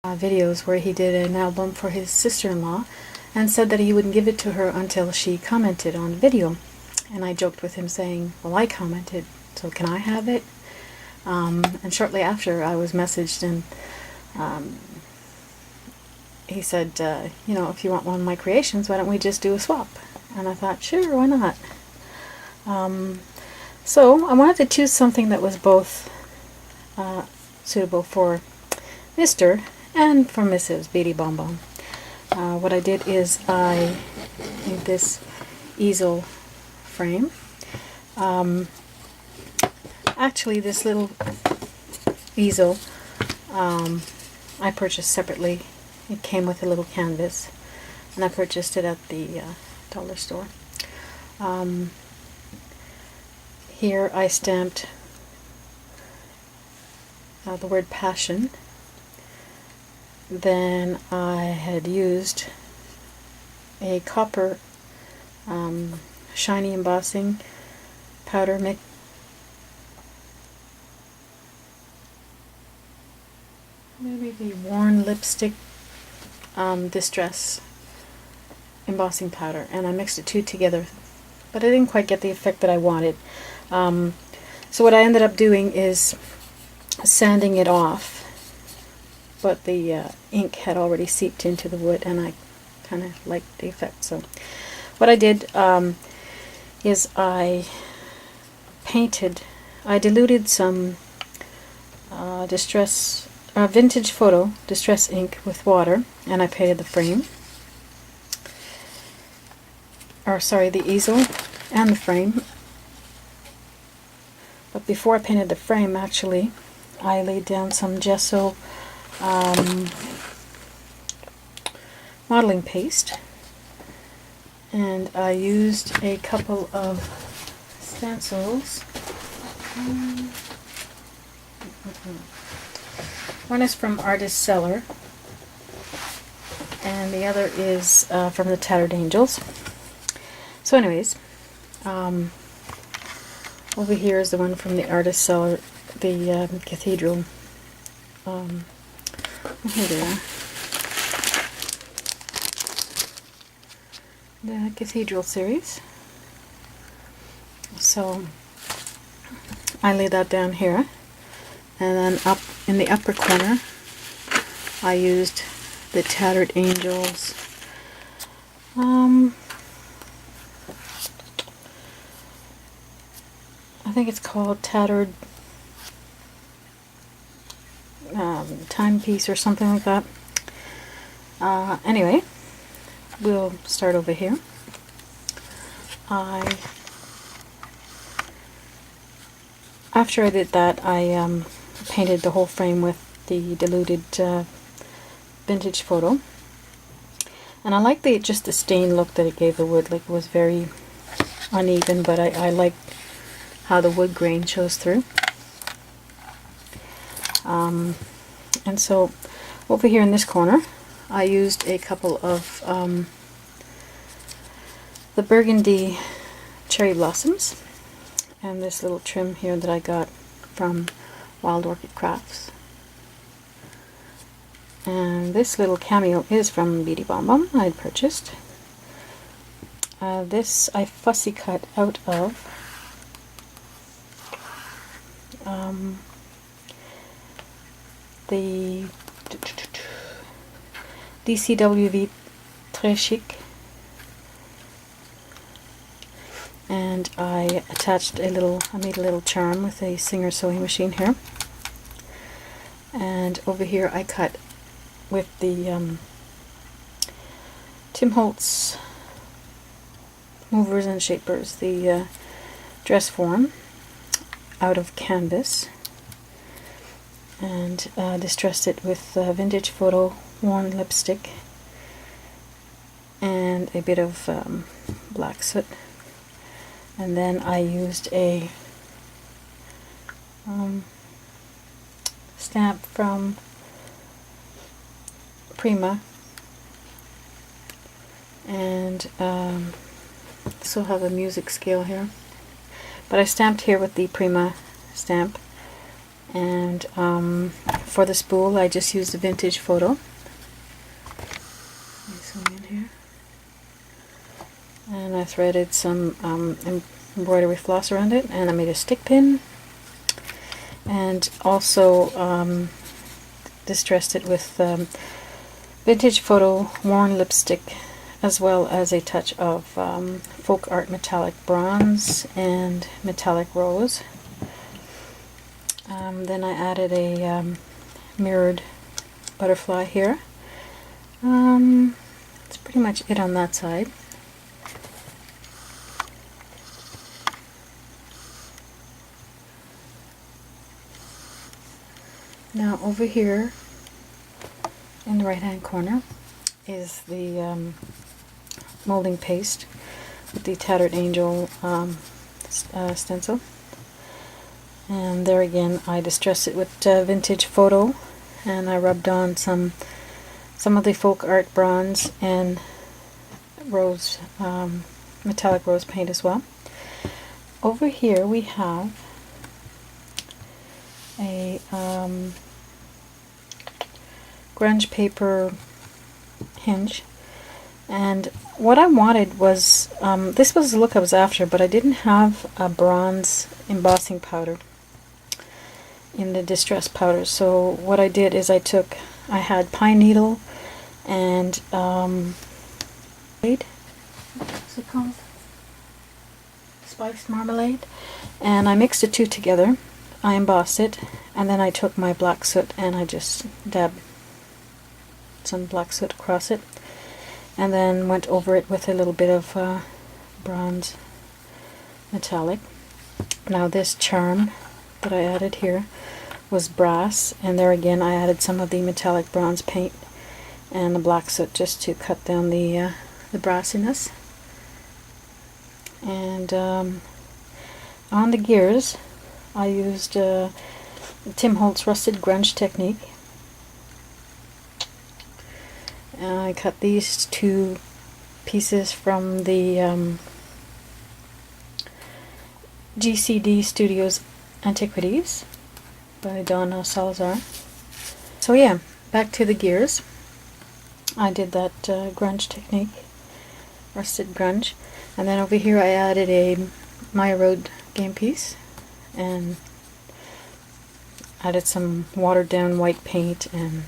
videos where he did an album for his sister-in-law and said that he wouldn't give it to her until she commented on the video. And I joked with him saying, well, I commented, so can I have it? And shortly after I was messaged, and he said, you know, if you want one of my creations, why don't we just do a swap? And I thought, sure, why not? So I wanted to choose something that was both suitable for Mr. and for Mrs. BeadyBomBom. What I did is I made this easel frame. Actually, this little easel I purchased separately. It came with a little canvas, and I purchased it at the dollar store. Here I stamped the word passion. Then I had used a copper shiny embossing powder mix. Maybe the worn lipstick distress embossing powder, and I mixed the two together, but I didn't quite get the effect that I wanted. So what I ended up doing is sanding it off, but the ink had already seeped into the wood, and I kind of liked the effect. So what I did is I diluted some vintage photo distress ink with water, and I painted the frame, or sorry, the easel and the frame. But before I painted the frame, actually, I laid down some gesso modeling paste, and I used a couple of stencils. One is from Artist Seller, and the other is from the Tattered Angels. So anyways, over here is the one from the Artist Seller, the Cathedral. Here they are. The Cathedral series. So I lay that down here, and then up in the upper corner I used the Tattered Angels I think it's called Tattered Timepiece or something like that. Anyway, we'll start over here. After I did that, I painted the whole frame with the diluted vintage photo, and I like just the stain look that it gave the wood. Like, it was very uneven, but I liked how the wood grain shows through. And so over here in this corner, I used a couple of the burgundy cherry blossoms, and this little trim here that I got from Wild Orchid Crafts. And this little cameo is from BeadyBomBom, I had purchased. This I fussy cut out of the DCWV Très Chic, and I attached I made a little charm with a Singer sewing machine here. And over here I cut with the Tim Holtz movers and shapers, the dress form out of canvas, and distressed it with vintage photo worn lipstick and a bit of black soot. And then I used a stamp from Prima, and still have a music scale here, but I stamped here with the Prima stamp, and for the spool, I just used a vintage photo. Zoom in here. And I threaded some embroidery floss around it, and I made a stick pin, and also distressed it with vintage photo worn lipstick, as well as a touch of folk art metallic bronze and metallic rose. Then I added a mirrored butterfly here. That's pretty much it on that side. Now over here in the right hand corner is the molding paste with the Tattered Angel stencil, and there again I distressed it with vintage photo, and I rubbed on some of the folk art bronze and rose metallic rose paint as well. Over here we have a grunge paper hinge, and what I wanted was, this was the look I was after, but I didn't have a bronze embossing powder in the distress powder. So what I did is I had pine needle and what's it called? Spiced marmalade, and I mixed the two together. I embossed it, and then I took my black soot and I just dabbed some black soot across it, and then went over it with a little bit of bronze metallic. Now this charm that I added here was brass, and there again I added some of the metallic bronze paint and the black soot just to cut down the brassiness. And on the gears I used Tim Holtz Rusted Grunge technique. I cut these two pieces from the GCD Studios Antiquities by Donna Salazar. So yeah, back to the gears. I did that grunge technique, rusted grunge, and then over here I added a Maya Road game piece and added some watered down white paint and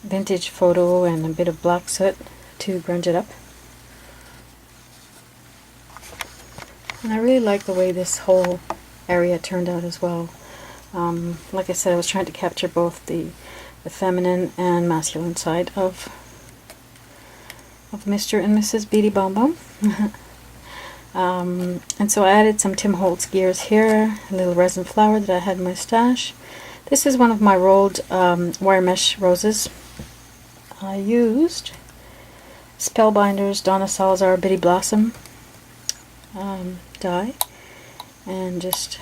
vintage photo and a bit of black soot to grunge it up. And I really like the way this whole area turned out as well. Like I said, I was trying to capture both the feminine and masculine side of Mr. and Mrs. BeadyBomBom. And so I added some Tim Holtz gears here, a little resin flower that I had in my stash. This is one of my rolled wire mesh roses. I used Spellbinder's Donna Salazar Bitty Blossom die, and just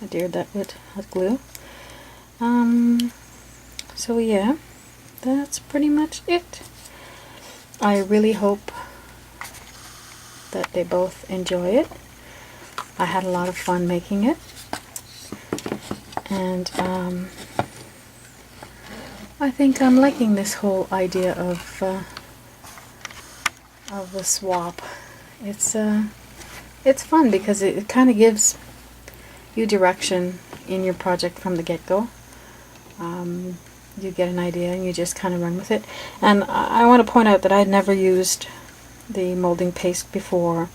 adhered that with hot glue. So yeah, that's pretty much it. I really hope that they both enjoy it. I had a lot of fun making it, and I think I'm liking this whole idea of the swap. It's fun because it kind of gives you direction in your project from the get-go. You get an idea and you just kind of run with it. And I want to point out that I had never used the molding paste before.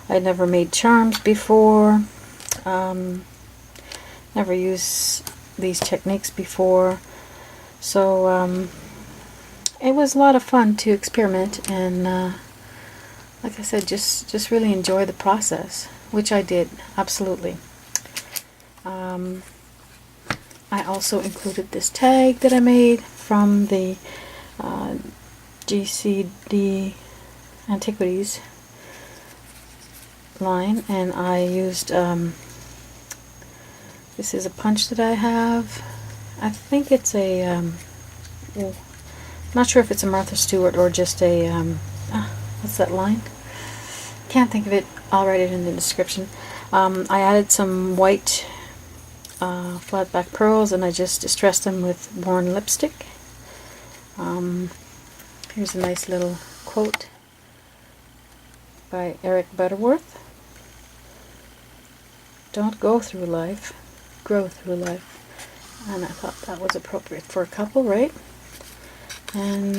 I'd never made charms before. Never used these techniques before. So it was a lot of fun to experiment, and like I said, just really enjoy the process, which I did, absolutely. I also included this tag that I made from the GCD Antiquities line, and I used this is a punch that I have. I think it's a I'm not sure if it's a Martha Stewart or just a what's that line? Can't think of it. I'll write it in the description. I added some white flat back pearls, and I just distressed them with worn lipstick. Here's a nice little quote by Eric Butterworth. Don't go through life, grow through life. And I thought that was appropriate for a couple, right? And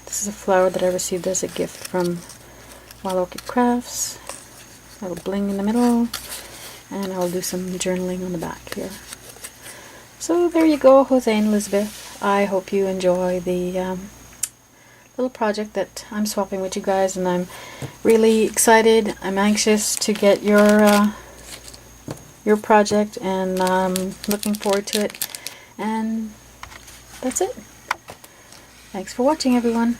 this is a flower that I received as a gift from Wild Orchid Crafts. A little bling in the middle, and I'll do some journaling on the back here. So there you go, Jose and Elizabeth. I hope you enjoy the little project that I'm swapping with you guys, and I'm really excited. I'm anxious to get your project, and looking forward to it. And that's it. Thanks for watching, everyone.